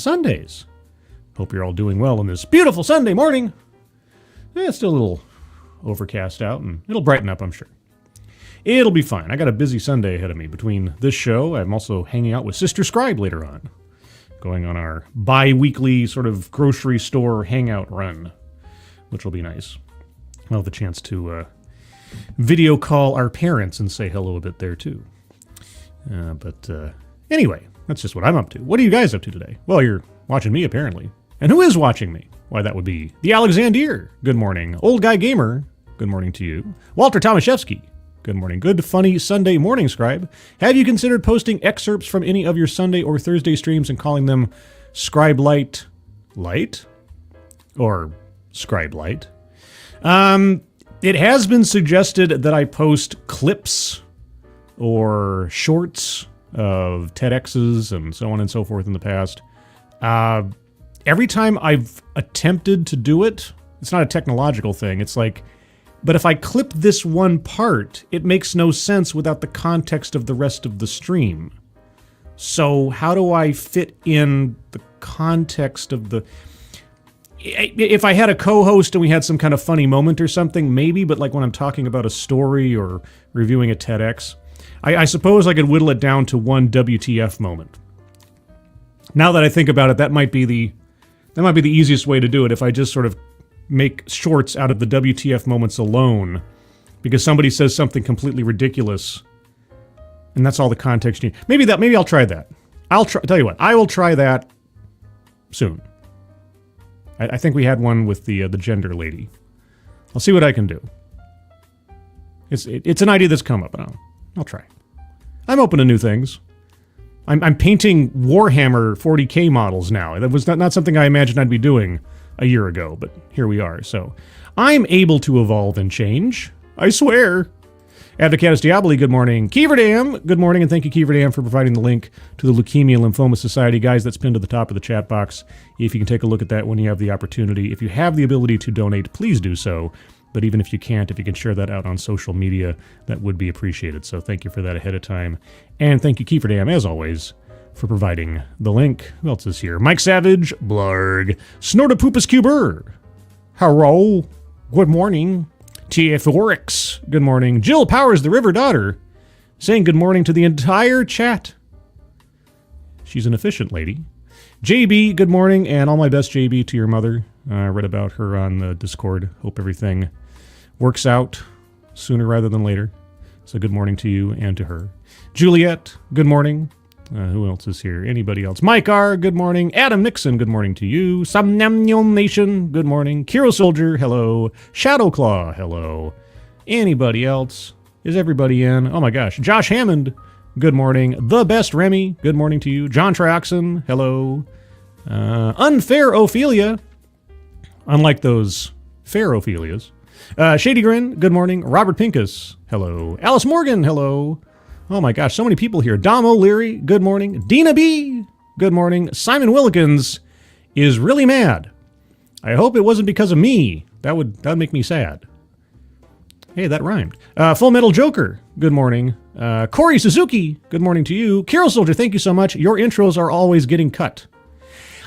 Sundays. Hope you're all doing well on this beautiful Sunday morning. It's still a little overcast out, and it'll brighten up, I'm sure. It'll be fine. I got a busy Sunday ahead of me. Between this show, I'm also hanging out with Sister Scribe later on, going on our bi-weekly sort of grocery store hangout run, which will be nice. I'll have the chance to video call our parents and say hello a bit there, too. Anyway, that's just what I'm up to. What are you guys up to today? Well, you're watching me, apparently. And who is watching me? Why, that would be the Alexandier. Good morning. Old Guy Gamer. Good morning to you. Walter Tomaszewski. Good morning. Good, funny Sunday morning, Scribe. Have you considered posting excerpts from any of your Sunday or Thursday streams and calling them Scribe Light? Or Scribe Light? It has been suggested that I post clips or shorts of TEDx's and so on and so forth in the past. Every time I've attempted to do it, it's not a technological thing. It's like, but if I clip this one part, it makes no sense without the context of the rest of the stream. So how do I fit in the context of the... If I had a co-host and we had some kind of funny moment or something, maybe, but like when I'm talking about a story or reviewing a TEDx, I suppose I could whittle it down to one WTF moment. Now that I think about it, that might be the easiest way to do it, if I just sort of make shorts out of the WTF moments alone, because somebody says something completely ridiculous, and that's all the context you need. Maybe I'll try that. Tell you what, I will try that soon. I think we had one with the gender lady. I'll see what I can do. It's an idea that's come up, and I'll try. I'm open to new things. I'm painting Warhammer 40K models now. That was not something I imagined I'd be doing a year ago, but here we are. So I'm able to evolve and change. I swear. Advocatus Diaboli, good morning. Keeverdam, good morning, and thank you, Keeverdam, for providing the link to the Leukemia and Lymphoma Society. Guys, that's pinned to the top of the chat box. If you can take a look at that when you have the opportunity. If you have the ability to donate, please do so. But even if you can't, if you can share that out on social media, that would be appreciated. So thank you for that ahead of time. And thank you, Keeverdam, as always, for providing the link. Who else is here? Mike Savage, Blarg, Snortopupus Cuber, hello, good morning. TF Oryx, good morning. Jill Powers, the River Daughter, saying good morning to the entire chat. She's an efficient lady. JB, good morning, and all my best, JB, to your mother. I read about her on the Discord. Hope everything works out sooner rather than later. So good morning to you and to her. Juliet, good morning. Who else is here? Anybody else? Mike R., good morning. Adam Nixon, good morning to you. Somnamnion Nation, good morning. Kiro Soldier, hello. Shadowclaw, hello. Anybody else? Is everybody in? Oh my gosh. Josh Hammond, good morning. The Best Remy, good morning to you. John Trioxon, hello. Unfair Ophelia, unlike those fair Ophelias. Shady Grin, good morning. Robert Pincus, hello. Alice Morgan, hello. Oh my gosh, so many people here. Dom O'Leary, good morning. Dina B, good morning. Simon Willikins is really mad. I hope it wasn't because of me. That would make me sad. Hey, that rhymed. Full Metal Joker, good morning. Corey Suzuki, good morning to you. Carol Soldier, thank you so much. Your intros are always getting cut.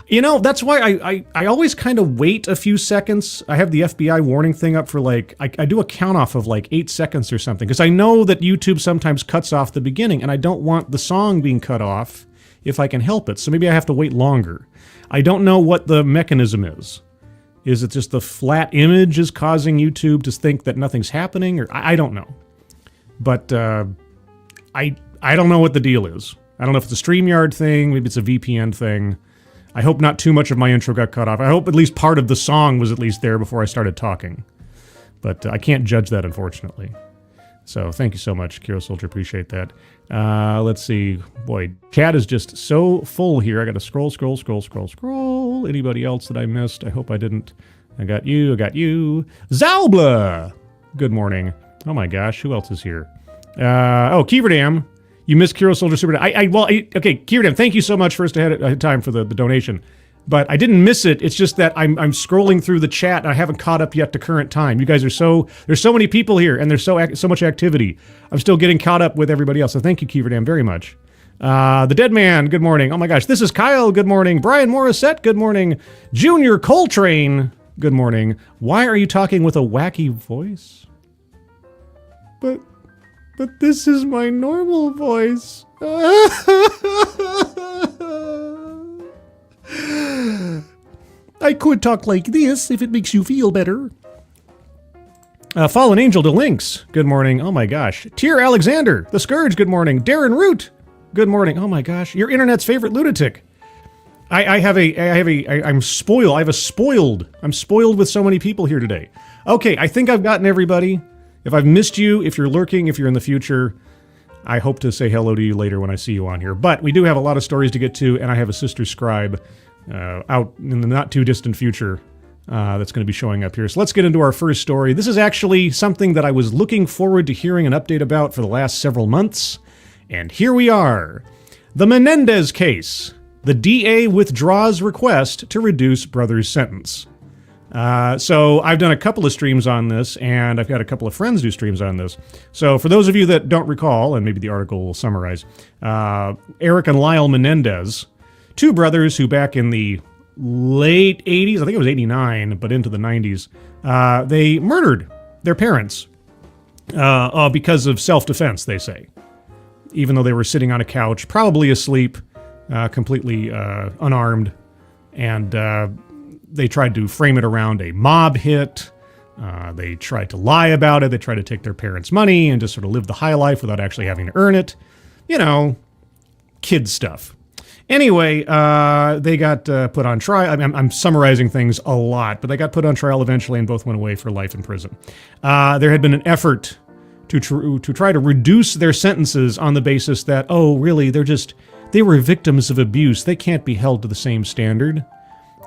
You know, that's why I always kind of wait a few seconds. I have the FBI warning thing up for like, I do a count off of like 8 seconds or something, because I know that YouTube sometimes cuts off the beginning, and I don't want the song being cut off if I can help it. So maybe I have to wait longer. I don't know what the mechanism is. Is it just the flat image is causing YouTube to think that nothing's happening? Or I don't know. But I don't know what the deal is. I don't know if it's a StreamYard thing, maybe it's a VPN thing. I hope not too much of my intro got cut off. I hope at least part of the song was at least there before I started talking. But I can't judge that, unfortunately. So thank you so much, Kiro Soldier. Appreciate that. Let's see. Boy, chat is just so full here. I got to scroll. Anybody else that I missed? I hope I didn't. I got you. Zalbla! Good morning. Oh my gosh, who else is here? Keeverdam. You missed Kiro Soldier Super. Okay, Keeverdam, thank you so much first ahead of time for the donation. But I didn't miss it. It's just that I'm scrolling through the chat and I haven't caught up yet to current time. You guys are there's so many people here and there's so much activity. I'm still getting caught up with everybody else. So thank you, Keeverdam, very much. The Dead Man, good morning. Oh my gosh, this is Kyle, good morning. Brian Morissette, good morning. Junior Coltrane, good morning. Why are you talking with a wacky voice? But this is my normal voice. I could talk like this if it makes you feel better. Fallen Angel to Lynx, good morning. Oh my gosh. Tyr Alexander, The Scourge, good morning. Darren Root, good morning. Oh my gosh. Your internet's favorite lunatic. I'm spoiled with so many people here today. Okay, I think I've gotten everybody. If I've missed you, if you're lurking, if you're in the future, I hope to say hello to you later when I see you on here. But we do have a lot of stories to get to, and I have a sister scribe out in the not too distant future that's going to be showing up here. So let's get into our first story. This is actually something that I was looking forward to hearing an update about for the last several months. And here we are. The Menendez case. The DA withdraws request to reduce brother's sentence. So I've done a couple of streams on this, and I've got a couple of friends do streams on this. So for those of you that don't recall, and maybe the article will summarize, Eric and Lyle Menendez, two brothers who back in the late 80s, I think it was 89, but into the 90s, they murdered their parents because of self-defense, they say. Even though they were sitting on a couch, probably asleep, completely unarmed, and they tried to frame it around a mob hit. They tried to lie about it. They tried to take their parents' money and just sort of live the high life without actually having to earn it. You know, kid stuff. Anyway, they got put on trial. I mean, I'm summarizing things a lot, but they got put on trial eventually and both went away for life in prison. There had been an effort to try to reduce their sentences on the basis that, oh, really, they were victims of abuse. They can't be held to the same standard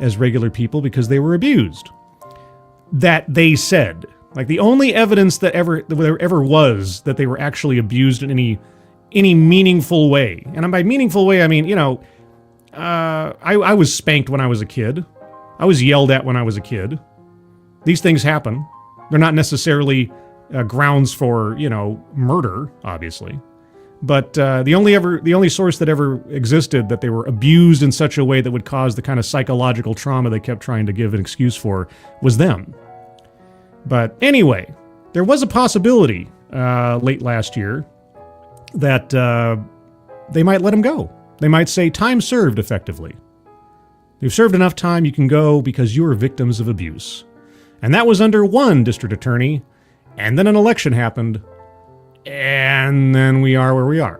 as regular people because they were abused. That they said. Like, the only evidence that there ever was that they were actually abused in any meaningful way. And by meaningful way, I mean, you know, I was spanked when I was a kid. I was yelled at when I was a kid. These things happen. They're not necessarily grounds for, you know, murder, obviously. But the only source that ever existed that they were abused in such a way that would cause the kind of psychological trauma they kept trying to give an excuse for was them. But anyway, there was a possibility late last year that they might let him go. They might say, time served, effectively. You've served enough time, you can go because you were victims of abuse. And that was under one district attorney, and then an election happened, and then we are where we are.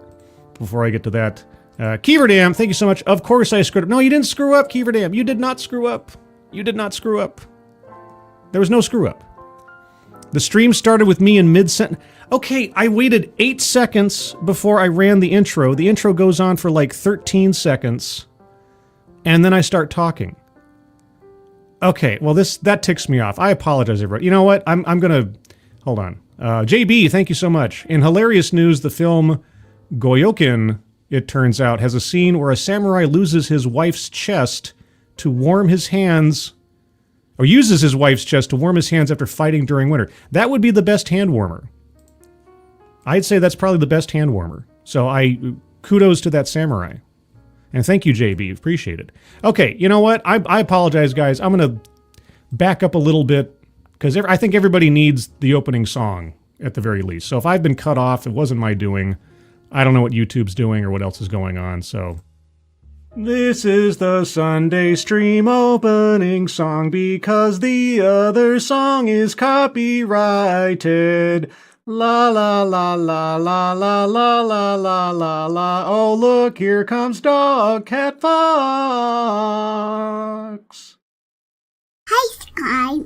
Before I get to that, Keeverdam, thank you so much. Of course I screwed up. No, you didn't screw up, Keeverdam. You did not screw up. You did not screw up. There was no screw up. The stream started with me in mid-sentence. Okay, I waited 8 seconds before I ran the intro. The intro goes on for like 13 seconds, and then I start talking. Okay, well that ticks me off. I apologize, everybody. You know what? I'm gonna... Hold on. JB, thank you so much. In hilarious news, the film Goyokin, it turns out, has a scene where a samurai loses his wife's chest to warm his hands, or uses his wife's chest to warm his hands after fighting during winter. That would be the best hand warmer. I'd say that's probably the best hand warmer. So kudos to that samurai. And thank you, JB. Appreciate it. Okay, you know what? I apologize, guys. I'm going to back up a little bit, because I think everybody needs the opening song, at the very least. So if I've been cut off, it wasn't my doing. I don't know what YouTube's doing or what else is going on, so... This is the Sunday stream opening song because the other song is copyrighted. La la la la la la la la la la la. Oh look, here comes Dog Cat Fox. Hi, Sky.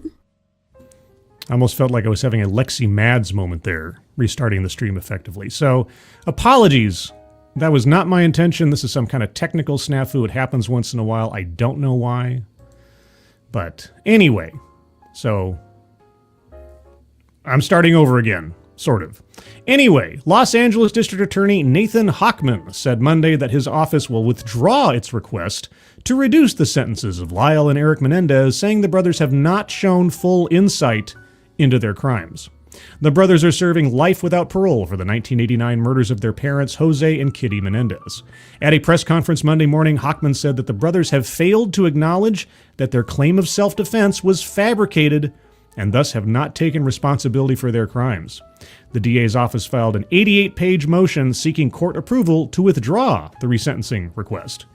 I almost felt like I was having a Lexi Mads moment there, restarting the stream effectively. So, apologies. That was not my intention. This is some kind of technical snafu. It happens once in a while. I don't know why. But anyway, so I'm starting over again, sort of. Anyway, Los Angeles District Attorney Nathan Hackman said Monday that his office will withdraw its request to reduce the sentences of Lyle and Eric Menendez, saying the brothers have not shown full insight into their crimes. The brothers are serving life without parole for the 1989 murders of their parents, Jose and Kitty Menendez. At a press conference Monday morning, Hackman said that the brothers have failed to acknowledge that their claim of self-defense was fabricated and thus have not taken responsibility for their crimes. The DA's office filed an 88-page motion seeking court approval to withdraw the resentencing request.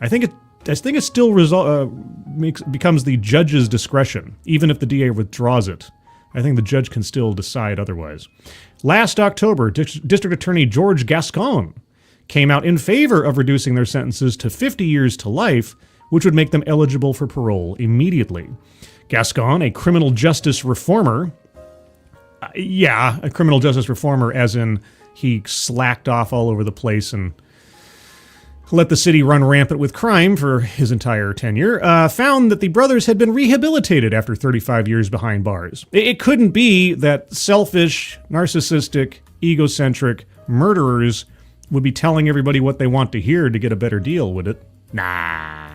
I think it still becomes the judge's discretion, even if the DA withdraws it. I think the judge can still decide otherwise. Last October, District Attorney George Gascon came out in favor of reducing their sentences to 50 years to life, which would make them eligible for parole immediately. Gascon, a criminal justice reformer, a criminal justice reformer as in he slacked off all over the place and let the city run rampant with crime for his entire tenure, found that the brothers had been rehabilitated after 35 years behind bars. It couldn't be that selfish, narcissistic, egocentric murderers would be telling everybody what they want to hear to get a better deal, would it? Nah.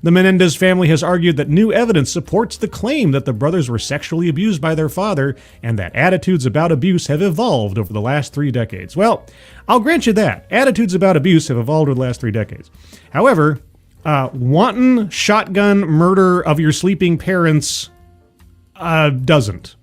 The Menendez family has argued that new evidence supports the claim that the brothers were sexually abused by their father and that attitudes about abuse have evolved over the last 3 decades. Well, I'll grant you that. Attitudes about abuse have evolved over the last 3 decades. However, wanton shotgun murder of your sleeping parents doesn't.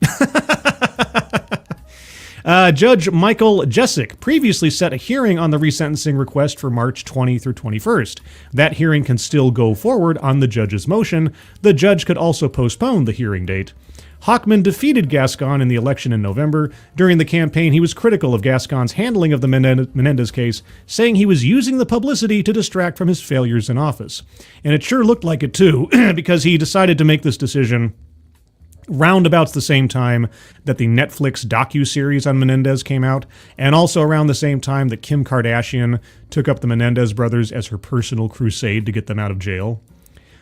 Judge Michael Jessic previously set a hearing on the resentencing request for March 20 through 21st. That hearing can still go forward on the judge's motion. The judge could also postpone the hearing date. Hackman defeated Gascon in the election in November. During the campaign, he was critical of Gascon's handling of the Menendez case, saying he was using the publicity to distract from his failures in office. And it sure looked like it too, because he decided to make this decision roundabouts the same time that the Netflix docuseries on Menendez came out, and also around the same time that Kim Kardashian took up the Menendez brothers as her personal crusade to get them out of jail.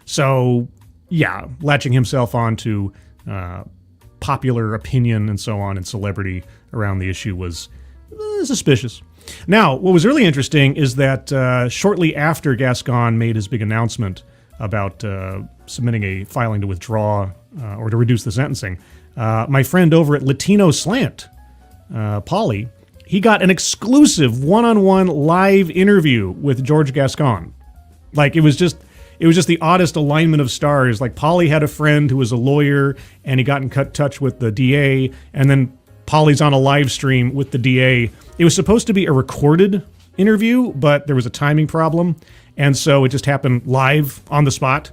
So, yeah, latching himself onto popular opinion and so on and celebrity around the issue was suspicious. Now, what was really interesting is that shortly after Gascon made his big announcement about submitting a filing to withdraw or to reduce the sentencing, my friend over at Latino Slant, Pauly, he got an exclusive one-on-one live interview with George Gascon. Like, it was just the oddest alignment of stars. Like, Pauly had a friend who was a lawyer, and he got in touch with the DA, and then Pauly's on a live stream with the DA. It was supposed to be a recorded interview, but there was a timing problem, and so it just happened live on the spot.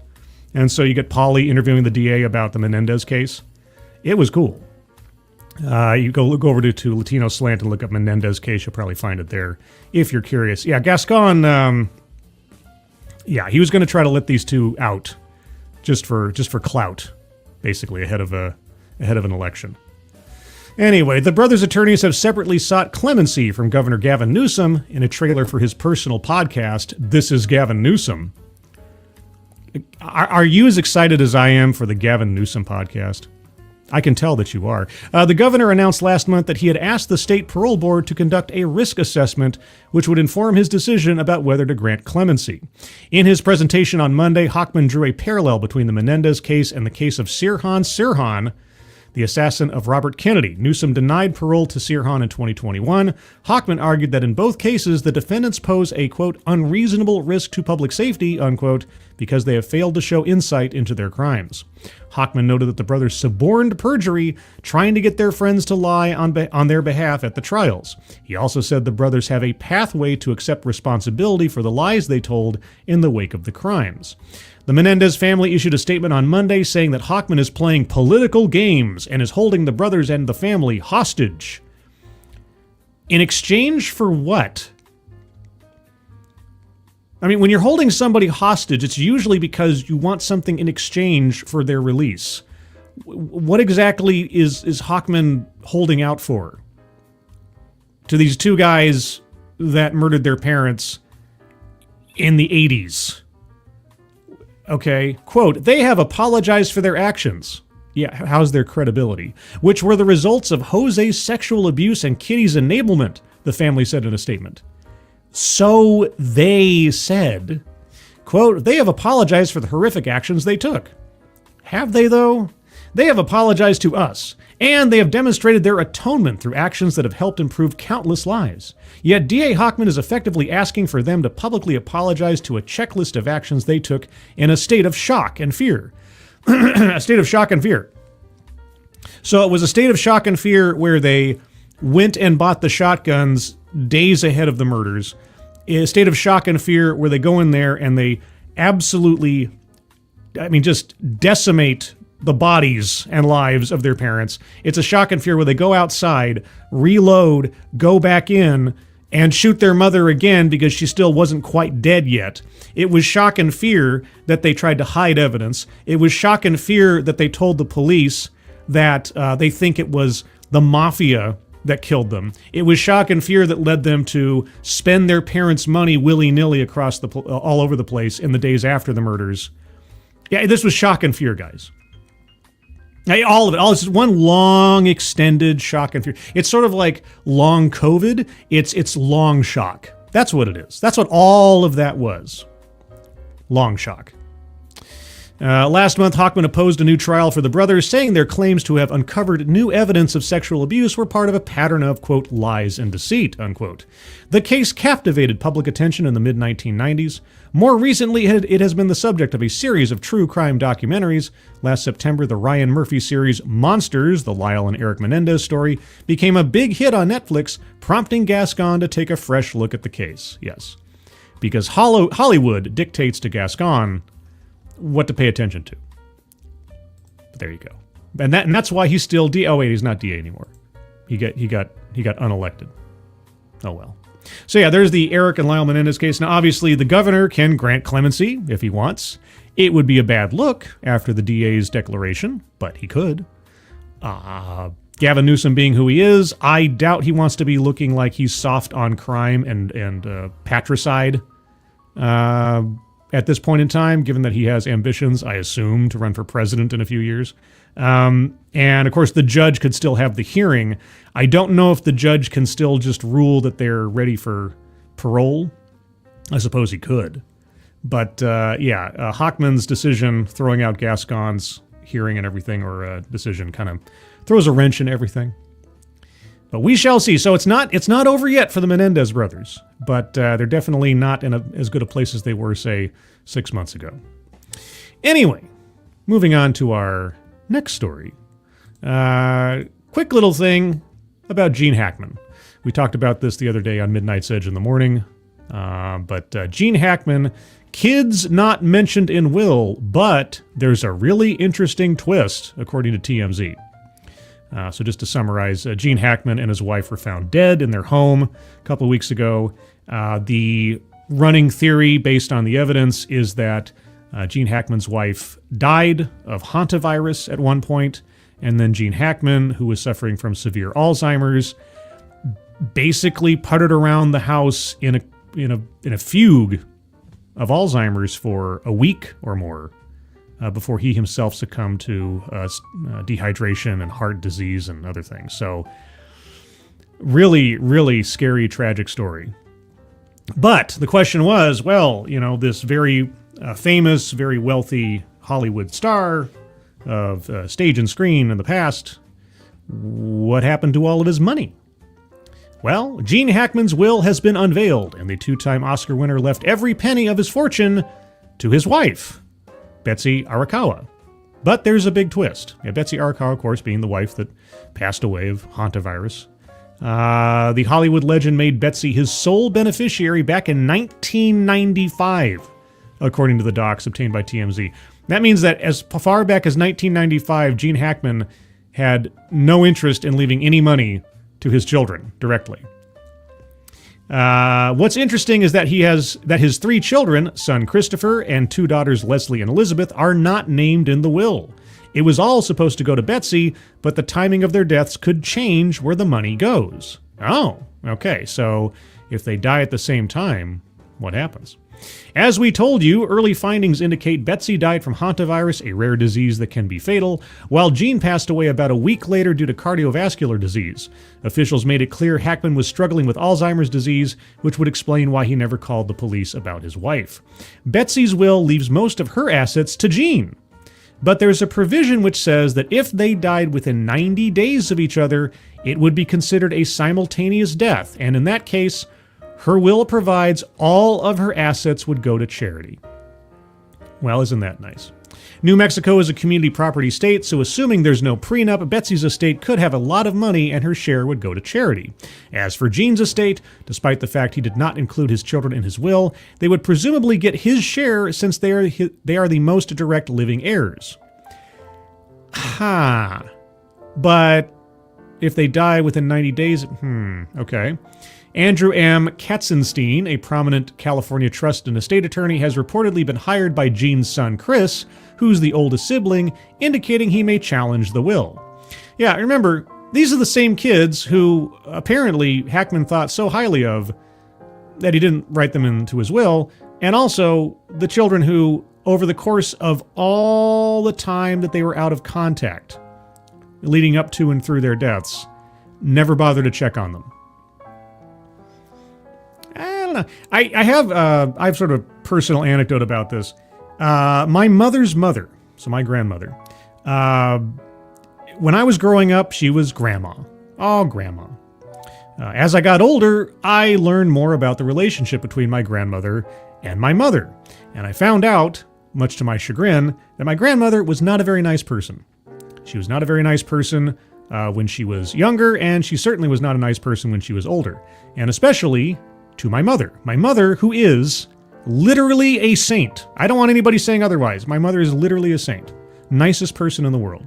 And so you get Pauly interviewing the DA about the Menendez case. It was cool. You go over to Latino Slant and look up Menendez case. You'll probably find it there if you're curious. Yeah, Gascon, he was going to try to let these two out just for clout, basically, ahead of an election. Anyway, the brothers' attorneys have separately sought clemency from Governor Gavin Newsom in a trailer for his personal podcast, This is Gavin Newsom. Are you as excited as I am for the Gavin Newsom podcast? I can tell that you are. The governor announced last month that he had asked the state parole board to conduct a risk assessment, which would inform his decision about whether to grant clemency. In his presentation on Monday, Hackman drew a parallel between the Menendez case and the case of Sirhan Sirhan, the assassin of Robert Kennedy. Newsom denied parole to Sirhan in 2021. Hackman argued that in both cases, the defendants pose a, quote, unreasonable risk to public safety, unquote, because they have failed to show insight into their crimes. Hackman noted that the brothers suborned perjury, trying to get their friends to lie on their behalf at the trials. He also said the brothers have a pathway to accept responsibility for the lies they told in the wake of the crimes. The Menendez family issued a statement on Monday saying that Hackman is playing political games and is holding the brothers and the family hostage. In exchange for what? I mean, when you're holding somebody hostage, it's usually because you want something in exchange for their release. What exactly is Hackman holding out for? To these two guys that murdered their parents in the 80s. Okay, quote, they have apologized for their actions. Yeah, how's their credibility? Which were the results of Jose's sexual abuse and Kitty's enablement, the family said in a statement. So they said, quote, they have apologized for the horrific actions they took. Have they, though? They have apologized to us, and they have demonstrated their atonement through actions that have helped improve countless lives. Yet DA Hackman is effectively asking for them to publicly apologize to a checklist of actions they took in a state of shock and fear. A state of shock and fear. So it was a state of shock and fear where they went and bought the shotguns days ahead of the murders. A state of shock and fear where they go in there and they absolutely, just decimate the bodies and lives of their parents. It's a shock and fear where they go outside, reload, go back in, and shoot their mother again because she still wasn't quite dead yet. It was shock and fear that they tried to hide evidence. It was shock and fear that they told the police that they think it was the mafia that killed them. It was shock and fear that led them to spend their parents' money willy-nilly across all over the place in the days after the murders. Yeah, this was shock and fear, guys. All of it. All this is one long, extended shock and fear. It's sort of like long COVID. It's long shock. That's what it is. That's what all of that was. Long shock. Last month, Hackman opposed a new trial for the brothers, saying their claims to have uncovered new evidence of sexual abuse were part of a pattern of, quote, lies and deceit, unquote. The case captivated public attention in the mid-1990s. More recently, it has been the subject of a series of true crime documentaries. Last September, the Ryan Murphy series Monsters, the Lyle and Eric Menendez story, became a big hit on Netflix, prompting Gascon to take a fresh look at the case. Yes, because Hollywood dictates to Gascon what to pay attention to. But there you go. And that's why he's still DA. Oh wait, he's not DA anymore. He got unelected. Oh well. So yeah, there's the Eric and Lyle Menendez case. Now obviously the governor can grant clemency if he wants. It would be a bad look after the DA's declaration, but he could. Gavin Newsom being who he is, I doubt he wants to be looking like he's soft on crime and patricide. At this point in time, given that he has ambitions, I assume, to run for president in a few years. And of course, the judge could still have the hearing. I don't know if the judge can still just rule that they're ready for parole. I suppose he could. But Hackman's decision, throwing out Gascon's hearing and everything, or decision, kind of throws a wrench in everything. But we shall see. So it's not over yet for the Menendez brothers, but they're definitely not in as good a place as they were, say, 6 months ago. Anyway, moving on to our next story. Quick little thing about Gene Hackman. We talked about this the other day on Midnight's Edge in the morning. But Gene Hackman, kids not mentioned in will, but there's a really interesting twist, according to TMZ. So just to summarize, Gene Hackman and his wife were found dead in their home a couple of weeks ago. The running theory based on the evidence is that Gene Hackman's wife died of hantavirus at one point, and then Gene Hackman, who was suffering from severe Alzheimer's, basically puttered around the house in a fugue of Alzheimer's for a week or more. Before he himself succumbed to dehydration and heart disease and other things. So really, really scary, tragic story. But the question was, well, this very famous, very wealthy Hollywood star of stage and screen in the past, what happened to all of his money? Well, Gene Hackman's will has been unveiled, and the two-time Oscar winner left every penny of his fortune to his wife, Betsy Arakawa. But there's a big twist. Betsy Arakawa, of course, being the wife that passed away of hantavirus. The Hollywood legend made Betsy his sole beneficiary back in 1995, according to the docs obtained by TMZ. That means that as far back as 1995, Gene Hackman had no interest in leaving any money to his children directly. What's interesting is that his 3 children, son Christopher and 2 daughters Leslie and Elizabeth, are not named in the will. It was all supposed to go to Betsy, but the timing of their deaths could change where the money goes. Oh, okay, so if they die at the same time, what happens? As we told you, early findings indicate Betsy died from hantavirus, a rare disease that can be fatal, while Gene passed away about a week later due to cardiovascular disease. Officials made it clear Hackman was struggling with Alzheimer's disease, which would explain why he never called the police about his wife. Betsy's will leaves most of her assets to Gene. But there's a provision which says that if they died within 90 days of each other, it would be considered a simultaneous death. And in that case, her will provides all of her assets would go to charity. Well, isn't that nice? New Mexico is a community property state, so assuming there's no prenup, Betsy's estate could have a lot of money and her share would go to charity. As for Gene's estate, despite the fact he did not include his children in his will, they would presumably get his share since they are the most direct living heirs. But if they die within 90 days, okay. Andrew M. Katzenstein, a prominent California trust and estate attorney, has reportedly been hired by Gene's son Chris, who's the oldest sibling, indicating he may challenge the will. Yeah, remember, these are the same kids who apparently Hackman thought so highly of that he didn't write them into his will, and also the children who, over the course of all the time that they were out of contact, leading up to and through their deaths, never bothered to check on them. I don't know. I have sort of personal anecdote about this. My mother's mother, so my grandmother, when I was growing up, she was grandma. Oh, grandma. As I got older, I learned more about the relationship between my grandmother and my mother. And I found out, much to my chagrin, that my grandmother was not a very nice person. She was not a very nice person when she was younger, and she certainly was not a nice person when she was older. And especially to my mother. My mother, who is literally a saint. I don't want anybody saying otherwise. My mother is literally a saint. Nicest person in the world.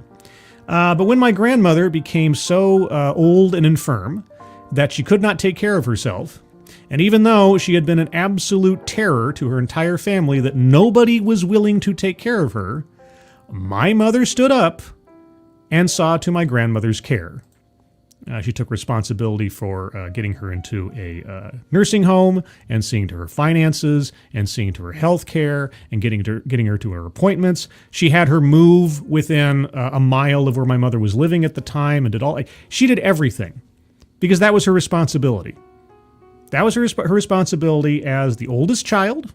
But when my grandmother became so old and infirm that she could not take care of herself, and even though she had been an absolute terror to her entire family that nobody was willing to take care of her, my mother stood up and saw to my grandmother's care. She took responsibility for getting her into a nursing home and seeing to her finances and seeing to her health care and getting her to her appointments. She had her move within a mile of where my mother was living at the time and she did everything because that was her responsibility. That was her responsibility as the oldest child,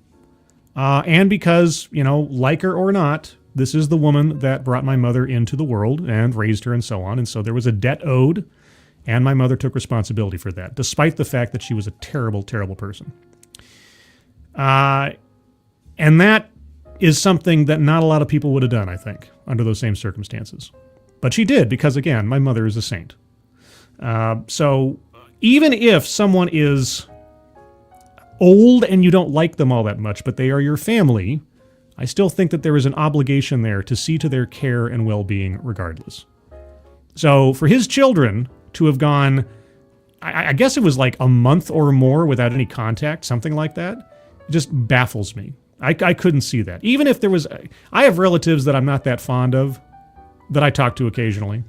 and because, like her or not, this is the woman that brought my mother into the world and raised her and so on. And so there was a debt owed. And my mother took responsibility for that, despite the fact that she was a terrible, terrible person. And that is something that not a lot of people would have done, I think, under those same circumstances. But she did, because, again, my mother is a saint. So even if someone is old and you don't like them all that much, but they are your family, I still think that there is an obligation there to see to their care and well-being regardless. So for his children to have gone, I guess it was like a month or more without any contact, something like that, it just baffles me. I couldn't see that. Even if there was, I have relatives that I'm not that fond of, that I talk to occasionally.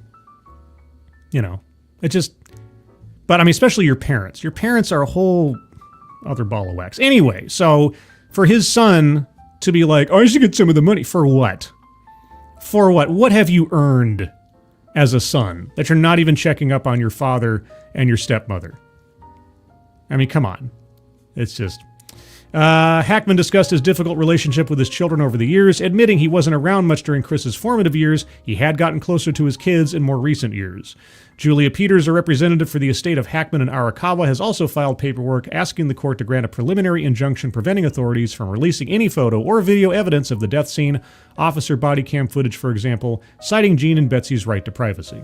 It just, but I mean, especially your parents. Your parents are a whole other ball of wax. Anyway, so for his son to be like, I should get some of the money. For what? For what? What have you earned as a son that you're not even checking up on your father and your stepmother? I mean, come on. It's just... Hackman discussed his difficult relationship with his children over the years, admitting he wasn't around much during Chris's formative years. He had gotten closer to his kids in more recent years. Julia Peters, a representative for the estate of Hackman and Arakawa, has also filed paperwork asking the court to grant a preliminary injunction preventing authorities from releasing any photo or video evidence of the death scene, officer body cam footage, for example, citing Gene and Betsy's right to privacy.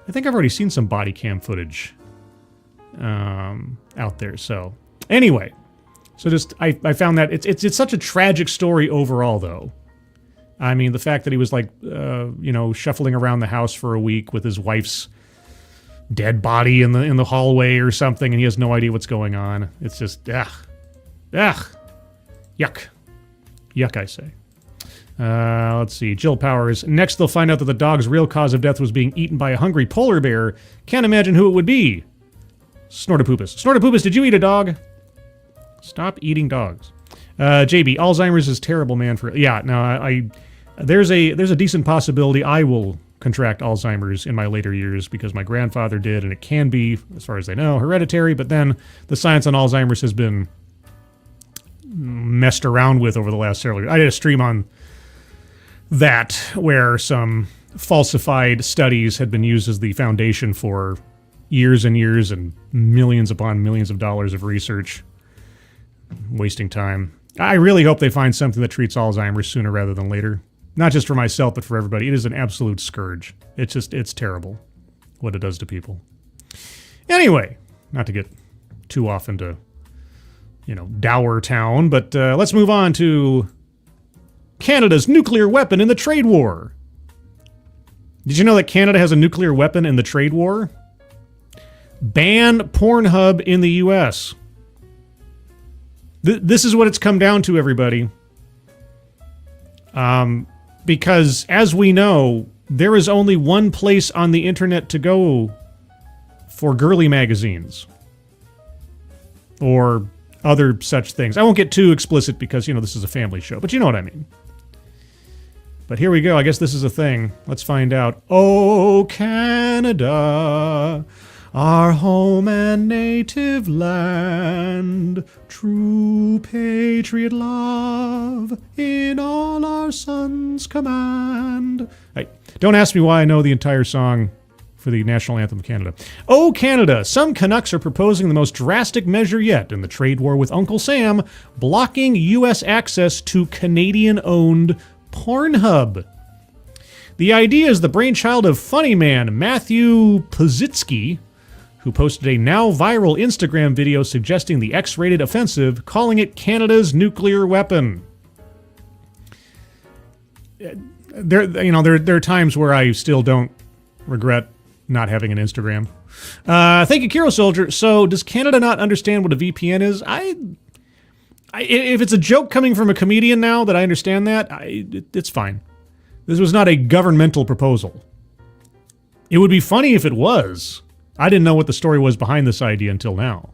I think I've already seen some body cam footage out there, so... Anyway... So I found that it's such a tragic story overall, though. I mean, the fact that he was like, shuffling around the house for a week with his wife's dead body in the hallway or something, and he has no idea what's going on. It's just, yuck, yuck, I say. Let's see. Jill Powers. Next, they'll find out that the dog's real cause of death was being eaten by a hungry polar bear. Can't imagine who it would be. Snortopoopus. Snortopoopus, did you eat a dog? Stop eating dogs. JB, Alzheimer's is terrible, man. There's a decent possibility I will contract Alzheimer's in my later years because my grandfather did, and it can be, as far as they know, hereditary, but then the science on Alzheimer's has been messed around with over the last several years. I did a stream on that where some falsified studies had been used as the foundation for years and years and millions upon millions of dollars of research, wasting time. I really hope they find something that treats Alzheimer's sooner rather than later. Not just for myself, but for everybody. It is an absolute scourge. It's terrible what it does to people. Anyway, not to get too off into, dour town, but let's move on to Canada's nuclear weapon in the trade war. Did you know that Canada has a nuclear weapon in the trade war? Ban PornHub in the U.S. This is what it's come down to, everybody. Because, as we know, there is only one place on the internet to go for girly magazines. Or other such things. I won't get too explicit because, this is a family show, but you know what I mean. But here we go. I guess this is a thing. Let's find out. Oh, Canada, our home and native land, true patriot love in all our sons command. Hey, don't ask me why I know the entire song for the national anthem of Canada. Oh, Canada, some Canucks are proposing the most drastic measure yet in the trade war with Uncle Sam, blocking U.S. access to Canadian-owned PornHub. The idea is the brainchild of funny man Matthew Pazitsky, who posted a now viral Instagram video suggesting the X-rated offensive, calling it Canada's nuclear weapon. There are times where I still don't regret not having an Instagram. Thank you, Kiro Soldier. So, does Canada not understand what a VPN is? If it's a joke coming from a comedian now that I understand that, it's fine. This was not a governmental proposal. It would be funny if it was. I didn't know what the story was behind this idea until now.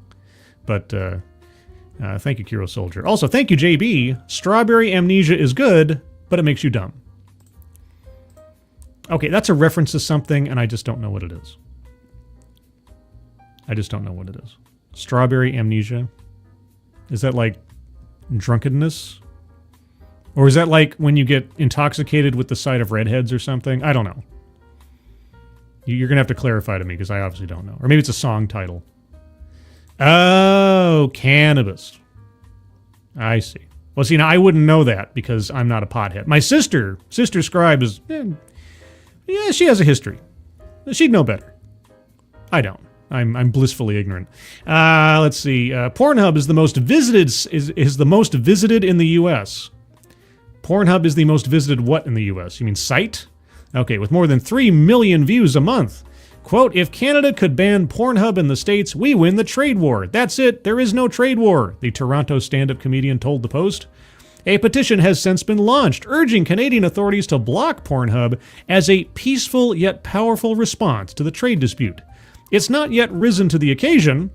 But thank you, Kiro Soldier. Also, thank you, JB. Strawberry amnesia is good, but it makes you dumb. Okay, that's a reference to something, and I just don't know what it is. I just don't know what it is. Strawberry amnesia? Is that like drunkenness? Or is that like when you get intoxicated with the sight of redheads or something? I don't know. You're going to have to clarify to me because I obviously don't know. Or maybe it's a song title. Oh, cannabis. I see. Well, see, now I wouldn't know that because I'm not a pothead. My sister Scribe is... yeah, she has a history. She'd know better. I don't. I'm blissfully ignorant. Let's see. Pornhub is the most visited is the most visited in the U.S. Pornhub is the most visited what in the U.S.? You mean site? Okay, with more than 3 million views a month. Quote, if Canada could ban Pornhub in the States, we win the trade war. That's it. There is no trade war, the Toronto stand-up comedian told the Post. A petition has since been launched, urging Canadian authorities to block Pornhub as a peaceful yet powerful response to the trade dispute. It's not yet risen to the occasion,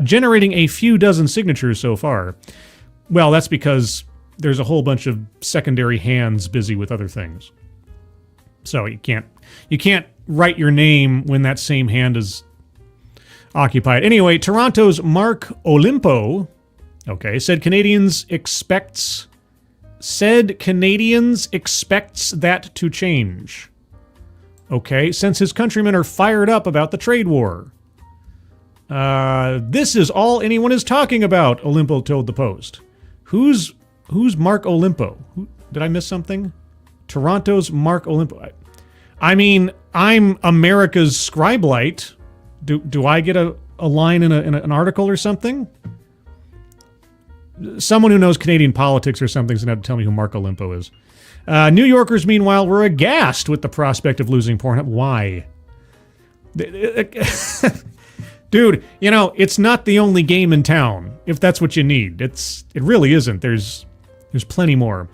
generating a few dozen signatures so far. Well, that's because there's a whole bunch of secondary hands busy with other things. So you can't write your name when that same hand is occupied. Anyway, Toronto's Mark Olimpo, said Canadians expects that to change. Okay, since his countrymen are fired up about the trade war. This is all anyone is talking about, Olimpo told the Post. Who's Mark Olimpo? Did I miss something? Toronto's Mark Olimpo. I mean, I'm America's Scribelight. Do I get a line in an article or something? Someone who knows Canadian politics or something is going to have to tell me who Mark Olimpo is. New Yorkers, meanwhile, were aghast with the prospect of losing Pornhub. Why? Dude, it's not the only game in town, if that's what you need. It really isn't. There's plenty more.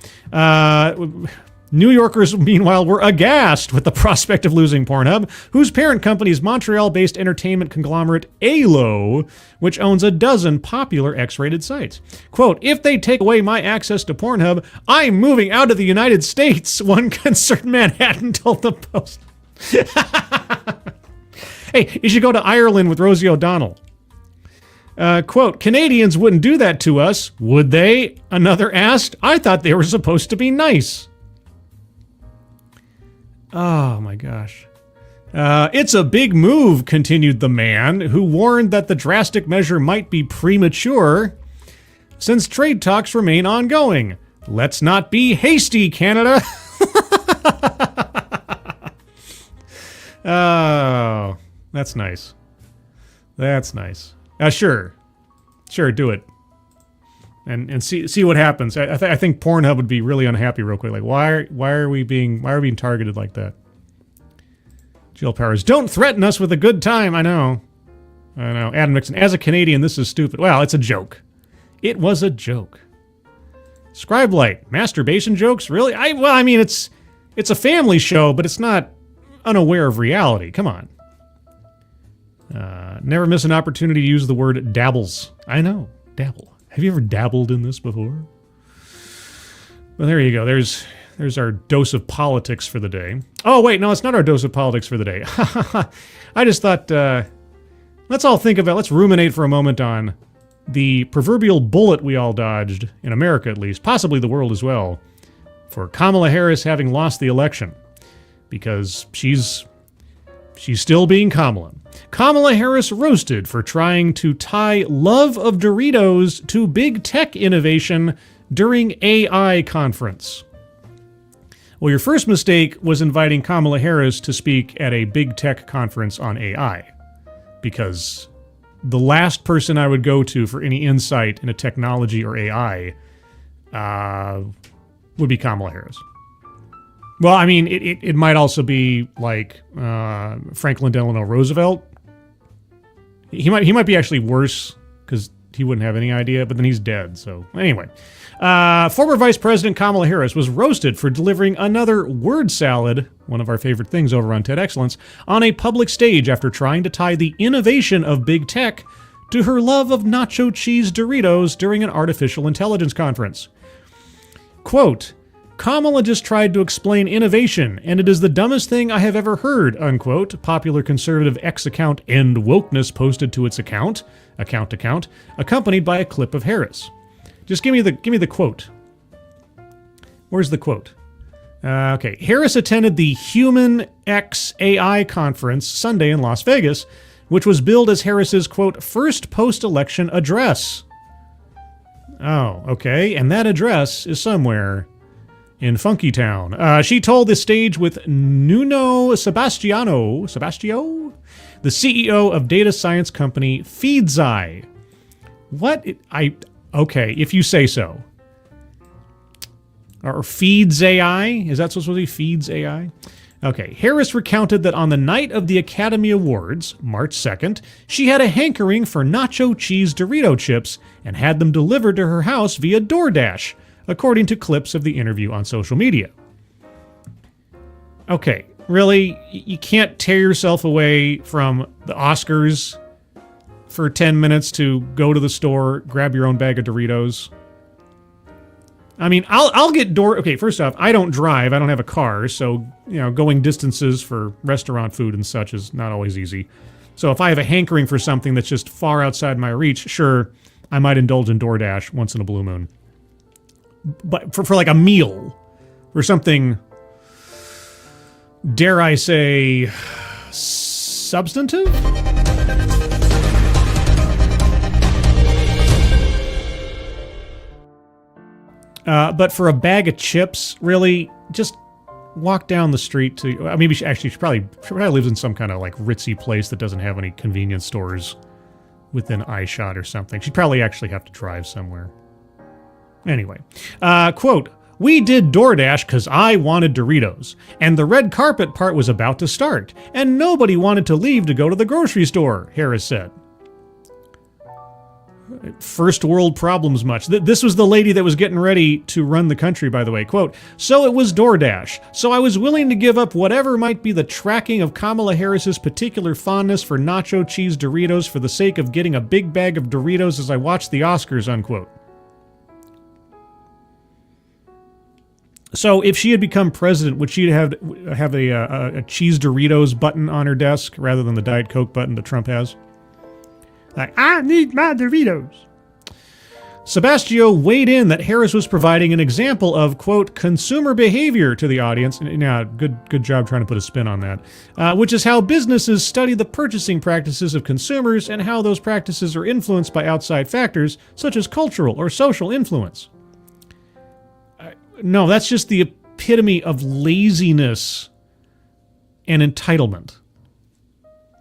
New Yorkers, meanwhile, were aghast with the prospect of losing Pornhub, whose parent company is Montreal-based entertainment conglomerate ALO, which owns a dozen popular X-rated sites. Quote, if they take away my access to Pornhub, I'm moving out of the United States, one concerned Manhattan told the Post. Hey, you should go to Ireland with Rosie O'Donnell. Quote, Canadians wouldn't do that to us, would they? Another asked. I thought they were supposed to be nice. Oh my gosh. It's a big move, continued the man, who warned that the drastic measure might be premature since trade talks remain ongoing. Let's not be hasty, Canada. Oh, that's nice. That's nice. Sure, do it, and see what happens. I think PornHub would be really unhappy real quick. Like, why are we being targeted like that? Jill Powers, don't threaten us with a good time. I know. Adam Nixon, as a Canadian, this is stupid. Well, it's a joke. It was a joke. Scribe Light, masturbation jokes, really? I mean, it's a family show, but it's not unaware of reality. Come on. Never miss an opportunity to use the word dabbles. I know, dabble. Have you ever dabbled in this before? Well, there you go. There's our dose of politics for the day. Oh, wait, no, it's not our dose of politics for the day. I just thought, let's ruminate for a moment on the proverbial bullet we all dodged, in America at least, possibly the world as well, for Kamala Harris having lost the election. Because she's still being Kamala. Kamala Harris roasted for trying to tie love of Doritos to big tech innovation during AI conference. Well, your first mistake was inviting Kamala Harris to speak at a big tech conference on AI. Because the last person I would go to for any insight into technology or AI would be Kamala Harris. Well, I mean, it might also be like Franklin Delano Roosevelt. He might be actually worse because he wouldn't have any idea, but then he's dead. So anyway, former Vice President Kamala Harris was roasted for delivering another word salad, one of our favorite things over on TED Excellence, on a public stage after trying to tie the innovation of big tech to her love of nacho cheese Doritos during an artificial intelligence conference. Quote, Kamala just tried to explain innovation, and it is the dumbest thing I have ever heard, unquote, popular conservative X account End Wokeness posted to its account, accompanied by a clip of Harris. Just give me the quote. Where's the quote? Okay, Harris attended the Human X AI conference Sunday in Las Vegas, which was billed as Harris's, quote, first post-election address. Oh, okay, and that address is somewhere in Funky Town. She told the stage with Nuno Sebastio, the CEO of data science company Feedzai. Okay, if you say so. Or Feeds AI? Is that supposed to be Feeds AI? Okay, Harris recounted that on the night of the Academy Awards, March 2nd, she had a hankering for nacho cheese Dorito chips and had them delivered to her house via DoorDash, according to clips of the interview on social media. Okay, really? You can't tear yourself away from the Oscars for 10 minutes to go to the store, grab your own bag of Doritos? I mean, I'll get Okay, first off, I don't drive. I don't have a car, so, going distances for restaurant food and such is not always easy. So if I have a hankering for something that's just far outside my reach, sure, I might indulge in DoorDash once in a blue moon. But for like a meal or something, dare I say, substantive? But for a bag of chips, really, just walk down the street to... Maybe she probably lives in some kind of like ritzy place that doesn't have any convenience stores within eyeshot or something. She'd probably actually have to drive somewhere. Anyway, quote, we did DoorDash because I wanted Doritos, and the red carpet part was about to start, and nobody wanted to leave to go to the grocery store, Harris said. First world problems much. This was the lady that was getting ready to run the country, by the way. Quote, so it was DoorDash. So I was willing to give up whatever might be the tracking of Kamala Harris's particular fondness for nacho cheese Doritos for the sake of getting a big bag of Doritos as I watched the Oscars, unquote. So if she had become president, would she have a cheese Doritos button on her desk rather than the Diet Coke button that Trump has? Like, I need my Doritos. Sebastio weighed in that Harris was providing an example of, quote, consumer behavior to the audience. Yeah, good job trying to put a spin on that. Which is how businesses study the purchasing practices of consumers and how those practices are influenced by outside factors, such as cultural or social influence. No, that's just the epitome of laziness and entitlement.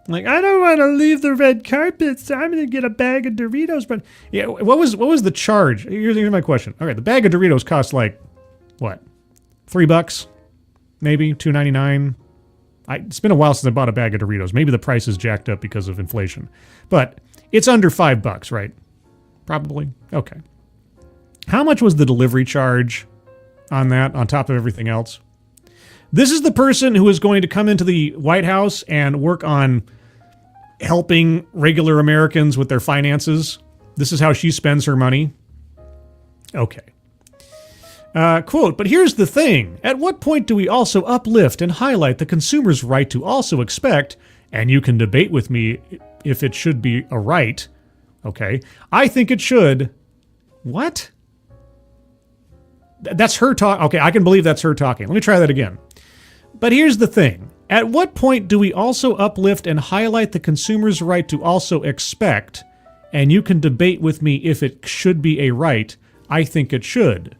Like, I don't want to leave the red carpet, so I'm going to get a bag of Doritos. But yeah, what was the charge? Here's my question. Okay, the bag of Doritos cost like, what, $3? Maybe $2.99. It's been a while since I bought a bag of Doritos. Maybe the price is jacked up because of inflation. But it's under $5, right? Probably. Okay. How much was the delivery charge on that, on top of everything else? This is the person who is going to come into the White House and work on helping regular Americans with their finances. This is how she spends her money. Okay. Quote, but here's the thing. At what point do we also uplift and highlight the consumer's right to also expect, and you can debate with me if it should be a right. Okay. I think it should. What? That's her talk. Okay, I can believe that's her talking. Let me try that again. But here's the thing. At what point do we also uplift and highlight the consumer's right to also expect, and you can debate with me if it should be a right? I think it should.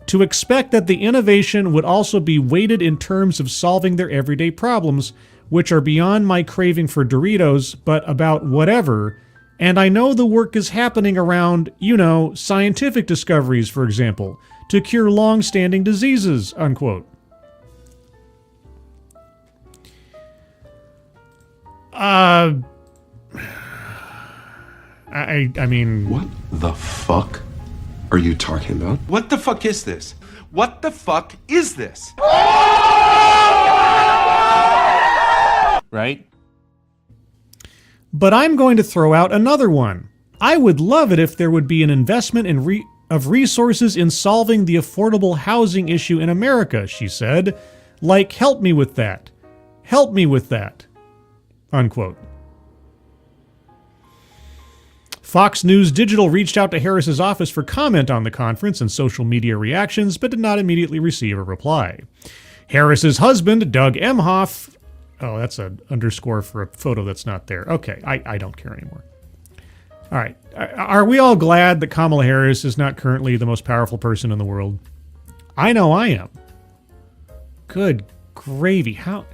To expect that the innovation would also be weighted in terms of solving their everyday problems, which are beyond my craving for Doritos, but about whatever. And I know the work is happening around, scientific discoveries, for example, to cure long-standing diseases, unquote. I mean... What the fuck are you talking about? What the fuck is this? What the fuck is this? Right? But I'm going to throw out another one. I would love it if there would be an investment of resources in solving the affordable housing issue in America, she said. Like, help me with that. Help me with that. Unquote. Fox News Digital reached out to Harris's office for comment on the conference and social media reactions, but did not immediately receive a reply. Harris's husband, Doug Emhoff... Oh, that's an underscore for a photo that's not there. Okay, I don't care anymore. All right. Are we all glad that Kamala Harris is not currently the most powerful person in the world? I know I am. Good gravy. How...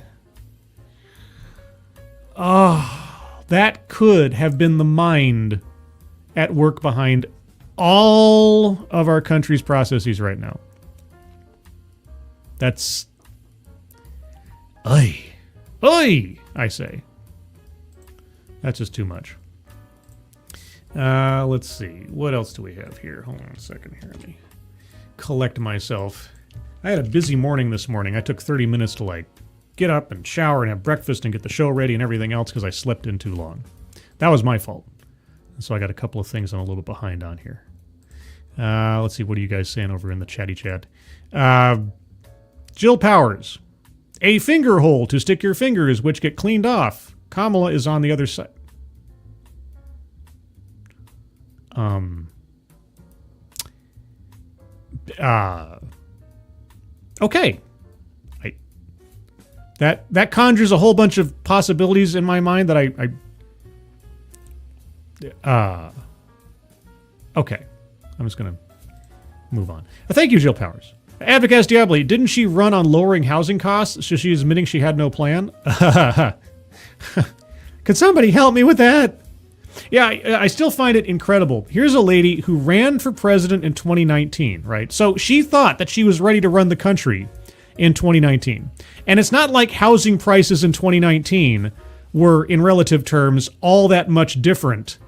Oh, that could have been the mind at work behind all of our country's processes right now. That's... Oy. Oy, I say. That's just too much. Let's see. What else do we have here? Hold on a second here. Let me collect myself. I had a busy morning this morning. I took 30 minutes to, get up and shower and have breakfast and get the show ready and everything else because I slept in too long. That was my fault. And so I got a couple of things I'm a little bit behind on here. Let's see. What are you guys saying over in the chatty chat? Jill Powers. A finger hole to stick your fingers, which get cleaned off. Kamala is on the other side. Okay. That conjures a whole bunch of possibilities in my mind that okay. I'm just going to move on. Thank you, Jill Powers. Advocast Diabli, didn't she run on lowering housing costs, so she's admitting she had no plan? Could somebody help me with that? Yeah, I still find it incredible. Here's a lady who ran for president in 2019, right? So she thought that she was ready to run the country in 2019. And it's not like housing prices in 2019 were, in relative terms, all that much different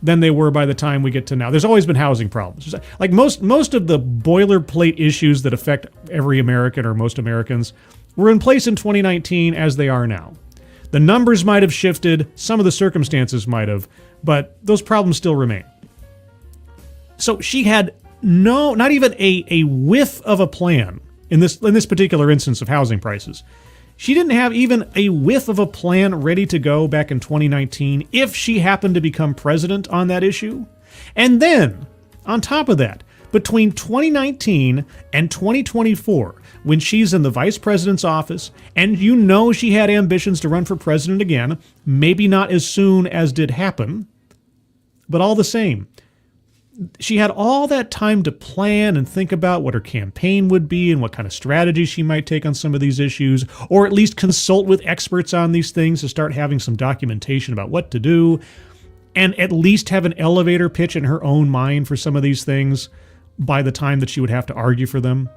than they were by the time we get to now. There's always been housing problems. Like most of the boilerplate issues that affect every American or most Americans were in place in 2019 as they are now. The numbers might have shifted, some of the circumstances might have, but those problems still remain. So she had not even a whiff of a plan in this particular instance of housing prices. She didn't have even a whiff of a plan ready to go back in 2019 if she happened to become president on that issue. And then, on top of that, between 2019 and 2024, when she's in the vice president's office, and you know she had ambitions to run for president again, maybe not as soon as did happen, but all the same, she had all that time to plan and think about what her campaign would be and what kind of strategy she might take on some of these issues, or at least consult with experts on these things to start having some documentation about what to do, and at least have an elevator pitch in her own mind for some of these things by the time that she would have to argue for them.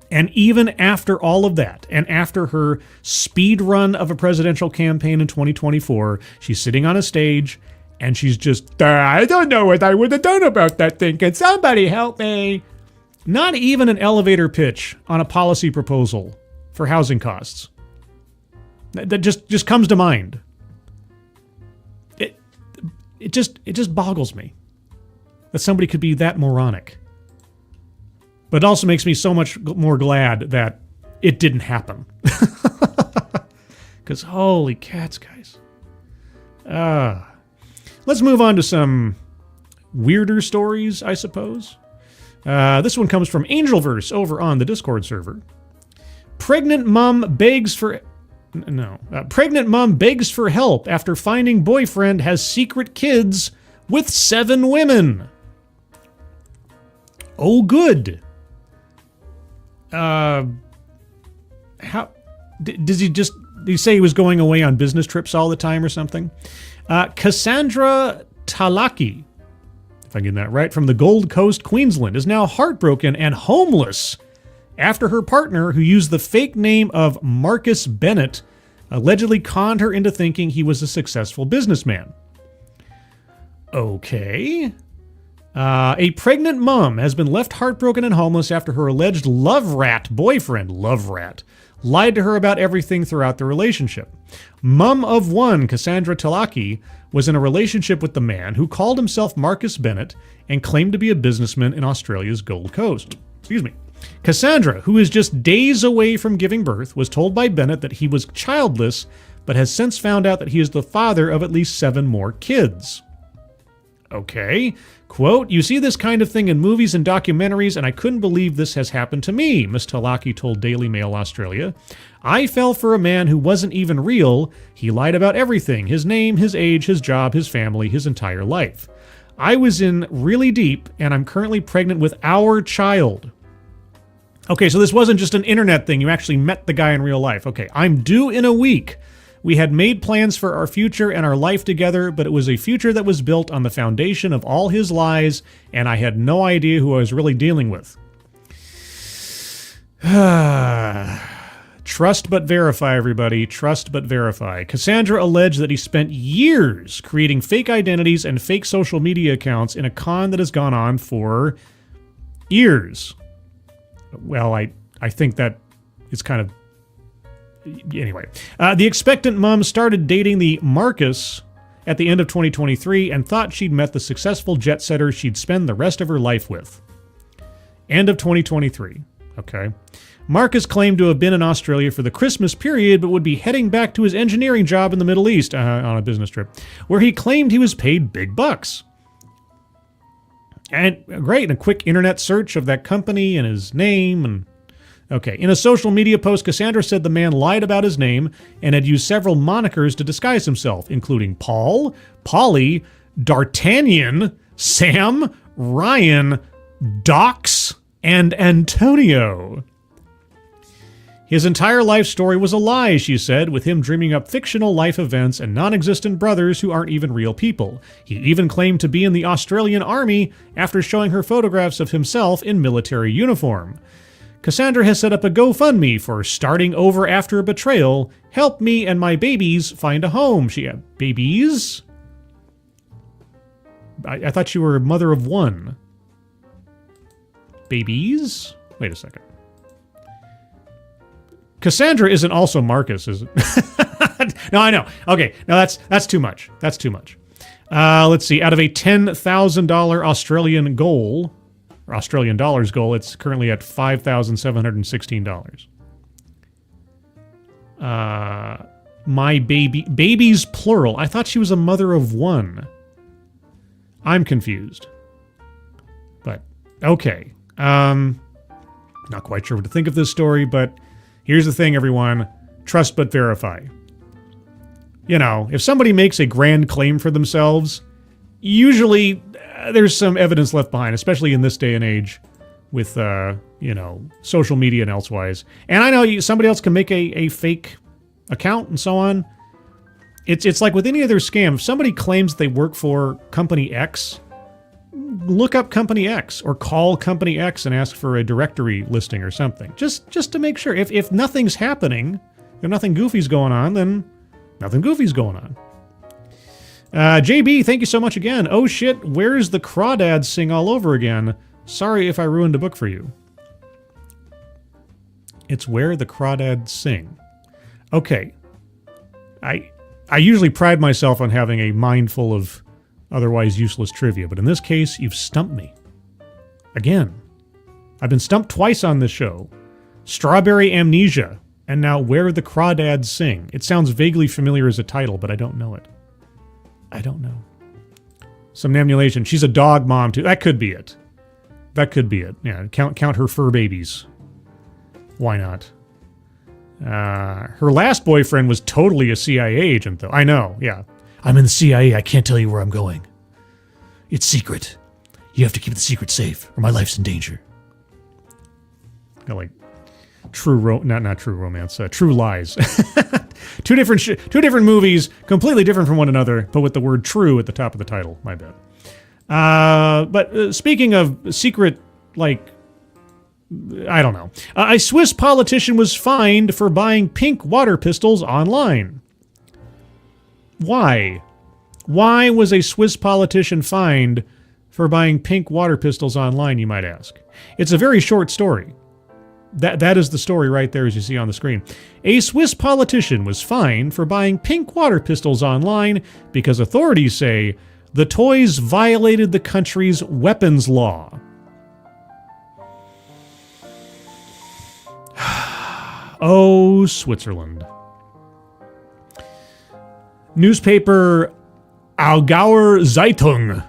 And even after all of that, and after her speed run of a presidential campaign in 2024, she's sitting on a stage and she's just, I don't know what I would have done about that thing. Can somebody help me? Not even an elevator pitch on a policy proposal for housing costs. That just comes to mind. It just boggles me that somebody could be that moronic. But it also makes me so much more glad that it didn't happen. Because holy cats, guys. Let's move on to some weirder stories, I suppose. This one comes from Angelverse over on the Discord server. Pregnant mom begs for help after finding boyfriend has secret kids with 7 women. Oh, good. How does did he say he was going away on business trips all the time or something? Cassandra Talaki, if I'm getting that right, from the Gold Coast, Queensland, is now heartbroken and homeless after her partner, who used the fake name of Marcus Bennett, allegedly conned her into thinking he was a successful businessman. Okay. A pregnant mom has been left heartbroken and homeless after her alleged love rat boyfriend, lied to her about everything throughout the relationship. Mum of one, Cassandra Talaki, was in a relationship with the man who called himself Marcus Bennett and claimed to be a businessman in Australia's Gold Coast. Cassandra, who is just days away from giving birth, was told by Bennett that he was childless, but has since found out that he is the father of at least 7 more kids. Okay. Quote, "You see this kind of thing in movies and documentaries, and I couldn't believe this has happened to me," Ms. Talaki told Daily Mail Australia. "I fell for a man who wasn't even real. He lied about everything: his name, his age, his job, his family, his entire life. I was in really deep, and I'm currently pregnant with our child." Okay, so this wasn't just an internet thing. You actually met the guy in real life. Okay, "I'm due in a week. We had made plans for our future and our life together, but it was a future that was built on the foundation of all his lies, and I had no idea who I was really dealing with." Trust but verify, everybody. Trust but verify. Cassandra alleged that he spent years creating fake identities and fake social media accounts in a con that has gone on for years. Well, I think that is kind of... Anyway, the expectant mom started dating the Marcus at the end of 2023 and thought she'd met the successful jet setter she'd spend the rest of her life with. End of 2023. Okay. Marcus claimed to have been in Australia for the Christmas period, but would be heading back to his engineering job in the Middle East on a business trip, where he claimed he was paid big bucks. And great, and a quick internet search of that company and his name and... Okay, in a social media post, Cassandra said the man lied about his name and had used several monikers to disguise himself, including Paul, Polly, D'Artagnan, Sam, Ryan, Docs, and Antonio. His entire life story was a lie, she said, with him dreaming up fictional life events and non-existent brothers who aren't even real people. He even claimed to be in the Australian Army after showing her photographs of himself in military uniform. Cassandra has set up a GoFundMe for starting over after a betrayal. Help me and my babies find a home. She had babies? I thought you were a mother of one. Babies? Wait a second. Cassandra isn't also Marcus, is it? No, I know. Okay, no, that's too much. That's too much. Let's see. Out of a $10,000 Australian goal... or Australian dollars goal, it's currently at $5,716. My babies plural. I thought she was a mother of one. I'm confused. But, okay. Not quite sure what to think of this story, but here's the thing, everyone. Trust but verify. You know, if somebody makes a grand claim for themselves, usually there's some evidence left behind, especially in this day and age with, you know, social media and elsewise. And I know somebody else can make a fake account and so on. It's like with any other scam. If somebody claims they work for Company X, look up Company X or call Company X and ask for a directory listing or something. Just to make sure. If nothing's happening, if nothing goofy's going on, then nothing goofy's going on. JB, thank you so much again. Oh shit, where's the crawdads sing all over again? Sorry if I ruined a book for you. It's where the crawdads sing. Okay. I usually pride myself on having a mind full of otherwise useless trivia, but in this case, you've stumped me. Again. I've been stumped twice on this show. Strawberry Amnesia, and now Where the Crawdads Sing. It sounds vaguely familiar as a title, but I don't know it. I don't know. Somnambulation. She's a dog mom, too. That could be it. That could be it. Yeah, count her fur babies. Why not? Her last boyfriend was totally a CIA agent, though. I know, yeah. I'm in the CIA. I can't tell you where I'm going. It's secret. You have to keep the secret safe, or my life's in danger. Like not true romance. True Lies. two different movies, completely different from one another, but with the word "true" at the top of the title. My bad. But speaking of secret, like, I don't know. A Swiss politician was fined for buying pink water pistols online. Why? Why was a Swiss politician fined for buying pink water pistols online, you might ask? It's a very short story. That is the story right there, as you see on the screen. A Swiss politician was fined for buying pink water pistols online because authorities say the toys violated the country's weapons law. Oh, Switzerland. Newspaper Aargauer Zeitung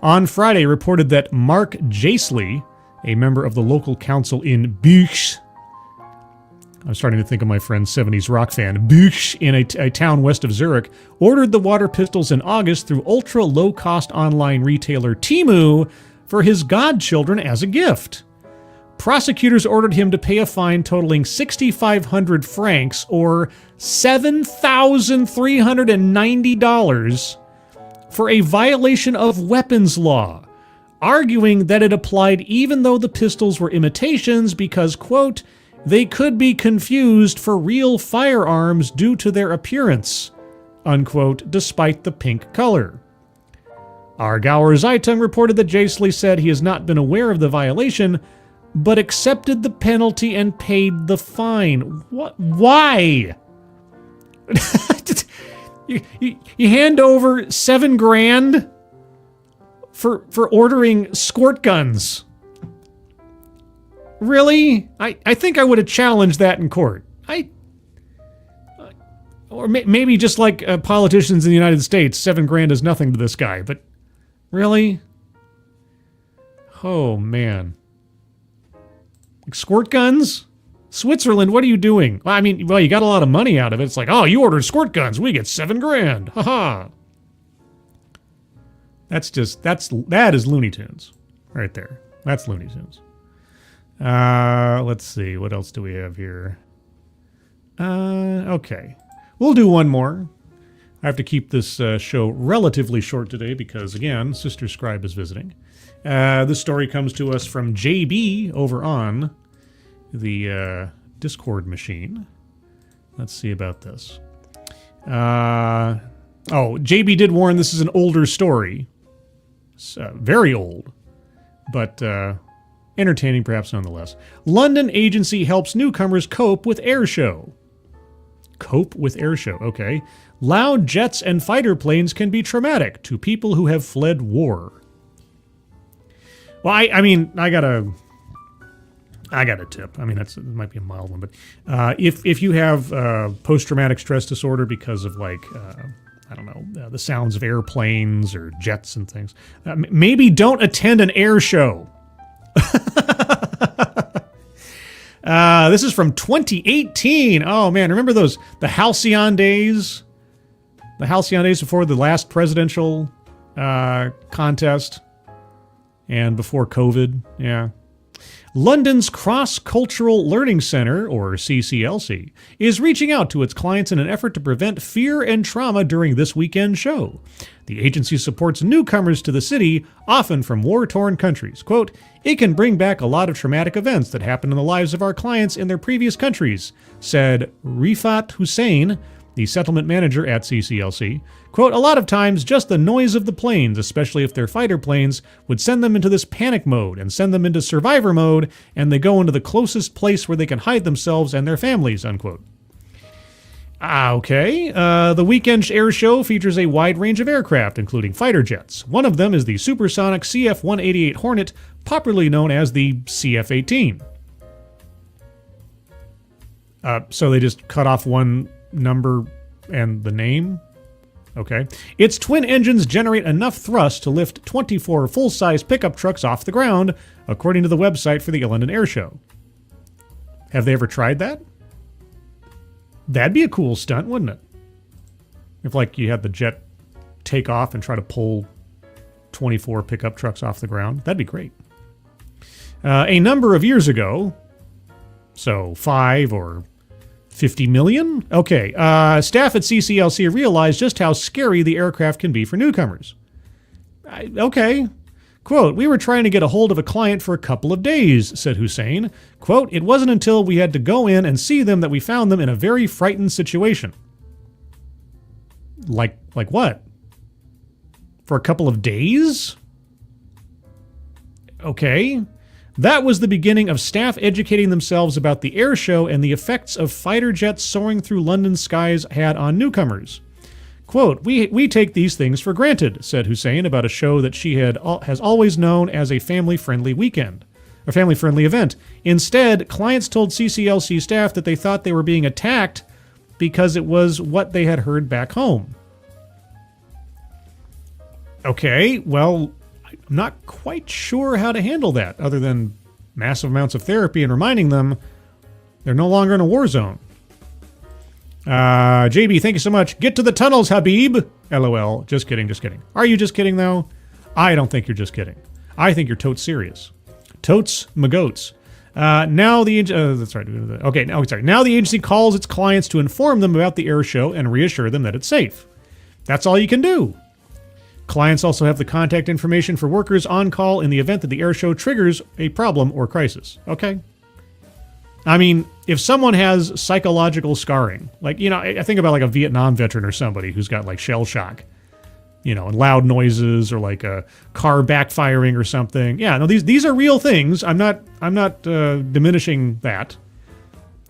on Friday reported that Mark Jaisley, a member of the local council in Büchs, I'm starting to think of my friend's 70s rock fan, Büchs, in a town west of Zurich, ordered the water pistols in August through ultra-low-cost online retailer Temu for his godchildren as a gift. Prosecutors ordered him to pay a fine totaling 6,500 francs, or $7,390, for a violation of weapons law, arguing that it applied even though the pistols were imitations because, quote, they could be confused for real firearms due to their appearance, unquote, despite the pink color. Aargauer Zeitung reported that Jaisley said he has not been aware of the violation, but accepted the penalty and paid the fine. What? Why? you hand over $7,000 for ordering squirt guns. Really? I think I would have challenged that in court. Or maybe just like politicians in the United States, $7,000 is nothing to this guy. But really? Oh man. Like squirt guns? Switzerland, what are you doing? Well, I mean, you got a lot of money out of it. It's like, oh, you ordered squirt guns, we get $7,000. Haha. That is Looney Tunes right there. That's Looney Tunes. Let's see. What else do we have here? Okay. We'll do one more. I have to keep this show relatively short today because, again, Sister Scribe is visiting. This story comes to us from JB over on the Discord machine. Let's see about this. JB did warn this is an older story. It's, very old, but entertaining perhaps nonetheless. London agency helps newcomers cope with air show. Cope with air show, okay. Loud jets and fighter planes can be traumatic to people who have fled war. Well, I I got a tip. I mean, it might be a mild one, but if you have post-traumatic stress disorder because of like, I don't know, the sounds of airplanes or jets and things, maybe don't attend an air show. This is from 2018. Oh man, remember the halcyon days? The halcyon days before the last presidential contest and before COVID. Yeah. London's Cross-Cultural Learning Centre, or CCLC, is reaching out to its clients in an effort to prevent fear and trauma during this weekend show. The agency supports newcomers to the city, often from war-torn countries. Quote, "It can bring back a lot of traumatic events that happened in the lives of our clients in their previous countries," said Rifat Hussein, the settlement manager at CCLC. Quote, "A lot of times just the noise of the planes, especially if they're fighter planes, would send them into this panic mode and send them into survivor mode, and they go into the closest place where they can hide themselves and their families," unquote. Okay. The weekend air show features a wide range of aircraft, including fighter jets. One of them is the supersonic CF-188 Hornet, popularly known as the CF-18. So they just cut off one number and the name? Okay. Its twin engines generate enough thrust to lift 24 full-size pickup trucks off the ground, according to the website for the London Air Show. Have they ever tried that? That'd be a cool stunt, wouldn't it? If, like, you had the jet take off and try to pull 24 pickup trucks off the ground. That'd be great. A number of years ago, so 5 or 50 million? Okay. Staff at CCLC realized just how scary the aircraft can be for newcomers. Okay. Quote, "We were trying to get a hold of a client for a couple of days," said Hussein. Quote, "It wasn't until we had to go in and see them that we found them in a very frightened situation." Like what? For a couple of days? Okay. That was the beginning of staff educating themselves about the air show and the effects of fighter jets soaring through London skies had on newcomers. Quote, we take these things for granted," said Hussein about a show that she has always known as a family-friendly weekend, a family-friendly event. Instead, clients told CCLC staff that they thought they were being attacked because it was what they had heard back home. Okay, well, I'm not quite sure how to handle that other than massive amounts of therapy and reminding them they're no longer in a war zone. JB, thank you so much. Get to the tunnels, Habib. LOL. Just kidding, just kidding. Are you just kidding, though? I don't think you're just kidding. I think you're totes serious. Totes magoats. Now the agency calls its clients to inform them about the air show and reassure them that it's safe. That's all you can do. Clients also have the contact information for workers on call in the event that the air show triggers a problem or crisis. Okay. I mean, if someone has psychological scarring, like, you know, I think about like a Vietnam veteran or somebody who's got like shell shock, you know, and loud noises or like a car backfiring or something. Yeah, no, these are real things. I'm not diminishing that.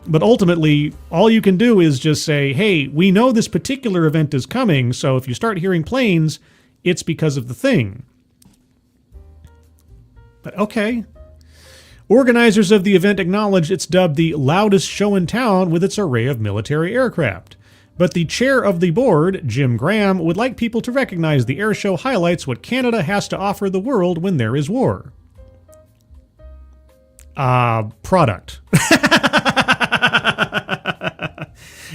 But ultimately, all you can do is just say, hey, we know this particular event is coming, so if you start hearing planes, it's because of the thing. But okay. Organizers of the event acknowledged it's dubbed the loudest show in town with its array of military aircraft. But the chair of the board, Jim Graham, would like people to recognize the air show highlights what Canada has to offer the world when there is war. Product.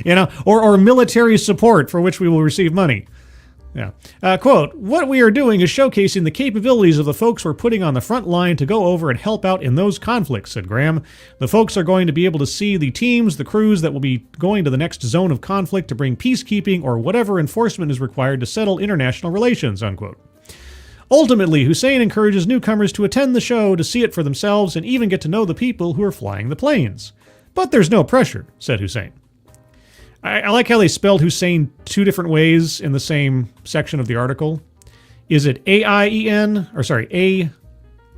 You know, or military support for which we will receive money. Yeah. Quote, "What we are doing is showcasing the capabilities of the folks we're putting on the front line to go over and help out in those conflicts," said Graham. "The folks are going to be able to see the teams, the crews that will be going to the next zone of conflict to bring peacekeeping or whatever enforcement is required to settle international relations," unquote. Ultimately, Hussein encourages newcomers to attend the show to see it for themselves and even get to know the people who are flying the planes. But there's no pressure, said Hussein. I like how they spelled Hussein two different ways in the same section of the article. Is it A-I-E-N, or sorry,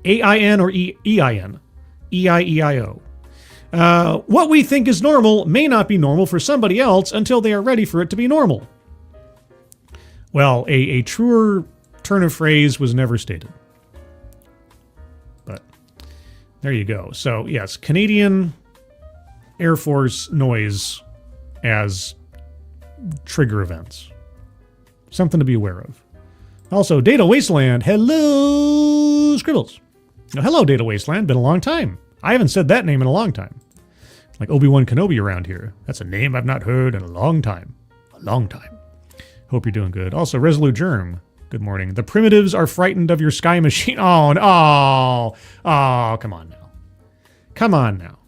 A-I-N or E-I-N? E-I-E-I-O. What we think is normal may not be normal for somebody else until they are ready for it to be normal. Well, a truer turn of phrase was never stated. But There you go. So, yes, Canadian Air Force noise as trigger events. Something to be aware of. Also, Data Wasteland. Hello, Scribbles. Now, hello, Data Wasteland. Been a long time. I haven't said that name in a long time. Like Obi-Wan Kenobi around here. That's a name I've not heard in a long time. A long time. Hope you're doing good. Also, Resolute Germ. Good morning. The primitives are frightened of your sky machine. Oh, come on now. Come on now.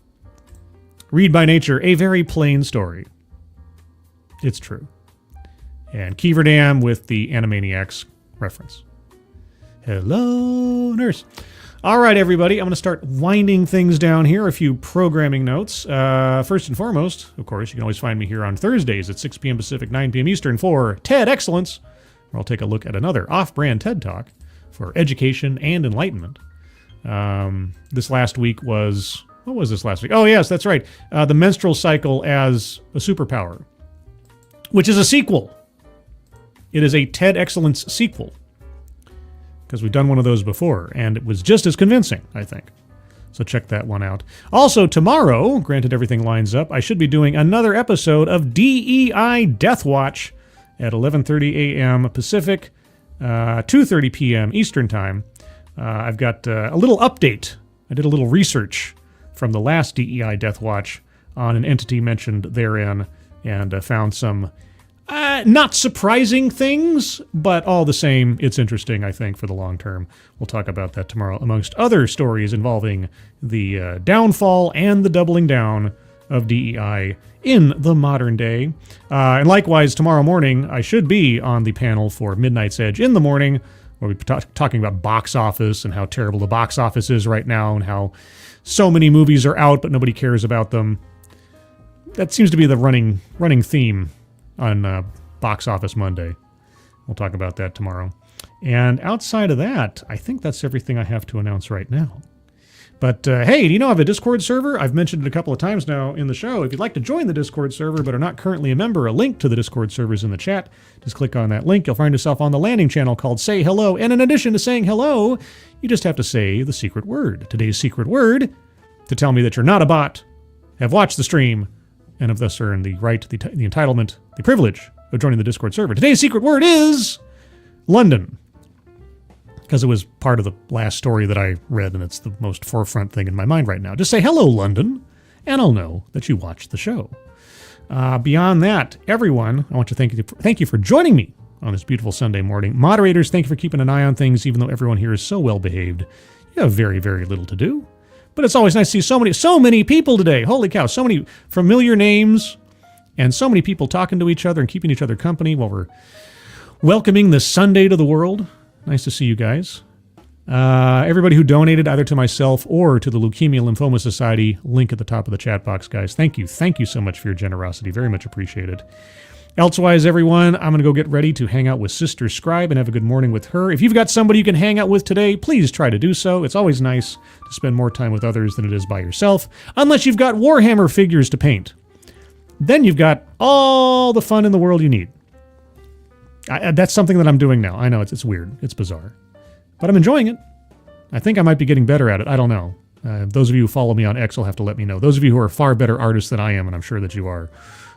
Read by nature, a very plain story. It's true. And Kiever Dam with the Animaniacs reference. Hello, nurse. All right, everybody. I'm going to start winding things down here. A few programming notes. First and foremost, of course, you can always find me here on Thursdays at 6 p.m. Pacific, 9 p.m. Eastern for TED Excellence, where I'll take a look at another off-brand TED Talk for education and enlightenment. This last week was... What was this last week? Oh, yes, that's right. The menstrual cycle as a superpower, which is a sequel. It is a TED Excellence sequel, because we've done one of those before, and it was just as convincing, I think. So check that one out. Also, tomorrow, granted everything lines up, I should be doing another episode of DEI Death Watch at 11:30 a.m. Pacific, 2:30 p.m. Eastern Time. I've got a little update. I did a little research from the last DEI Death Watch on an entity mentioned therein, and found some not surprising things, but all the same, it's interesting, I think, for the long term. We'll talk about that tomorrow, amongst other stories involving the downfall and the doubling down of DEI in the modern day. And likewise, tomorrow morning, I should be on the panel for Midnight's Edge in the morning, where we'll be talking about box office and how terrible the box office is right now, and how so many movies are out, but nobody cares about them. That seems to be the running theme on Box Office Monday. We'll talk about that tomorrow. And outside of that, I think that's everything I have to announce right now. But hey, do you know I have a Discord server? I've mentioned it a couple of times now in the show. If you'd like to join the Discord server but are not currently a member, a link to the Discord server is in the chat. Just click on that link. You'll find yourself on the landing channel called Say Hello. And in addition to saying hello, you just have to say the secret word. Today's secret word, to tell me that you're not a bot, have watched the stream, and have thus earned the right, the entitlement, the privilege of joining the Discord server. Today's secret word is London, because it was part of the last story that I read, and it's the most forefront thing in my mind right now. Just say, hello, London, and I'll know that you watched the show. Beyond that, everyone, I want to thank you for joining me on this beautiful Sunday morning. Moderators, thank you for keeping an eye on things, even though everyone here is so well behaved. You have very, very little to do. But it's always nice to see so many people today. Holy cow, so many familiar names and so many people talking to each other and keeping each other company while we're welcoming this Sunday to the world. Nice to see you guys. Everybody who donated either to myself or to the Leukemia Lymphoma Society, link at the top of the chat box, guys. Thank you. Thank you so much for your generosity. Very much appreciated. Elsewise, everyone, I'm going to go get ready to hang out with Sister Scribe and have a good morning with her. If you've got somebody you can hang out with today, please try to do so. It's always nice to spend more time with others than it is by yourself, unless you've got Warhammer figures to paint. Then you've got all the fun in the world you need. That's something that I'm doing now. I know it's weird. It's bizarre. But I'm enjoying it. I think I might be getting better at it. I don't know. Those of you who follow me on X will have to let me know. Those of you who are far better artists than I am, and I'm sure that you are,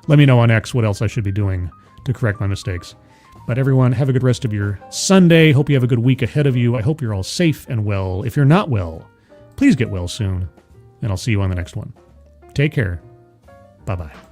let me know on X what else I should be doing to correct my mistakes. But everyone, have a good rest of your Sunday. Hope you have a good week ahead of you. I hope you're all safe and well. If you're not well, please get well soon. And I'll see you on the next one. Take care. Bye-bye.